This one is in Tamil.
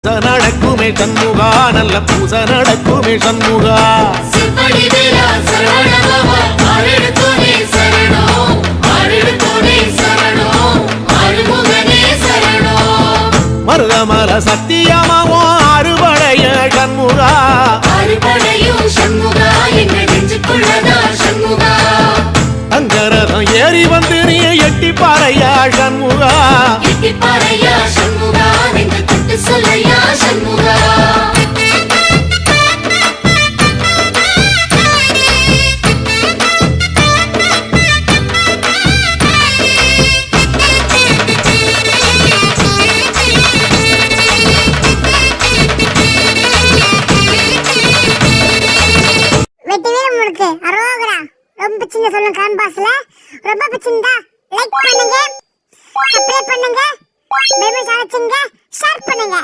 நடக்குமே சண்முகா, நல்ல பூச நடக்குமே சண்முகா. மருதமல சத்தியமாவோ அறுபடைய சண்முகா, அங்கரதம் ஏறி வந்து நீ எட்டி பாறையா சண்முகா. ரொம்ப சின்ன சொல்லுங்க கான்பாஸ்ல ரொம்ப பிடிச்சிருந்தா லைக் பண்ணுங்க, சப்ஸ்கிரைப் பண்ணுங்க, பெல் பட்டனை அழுத்துங்க, ஷேர் பண்ணுங்க.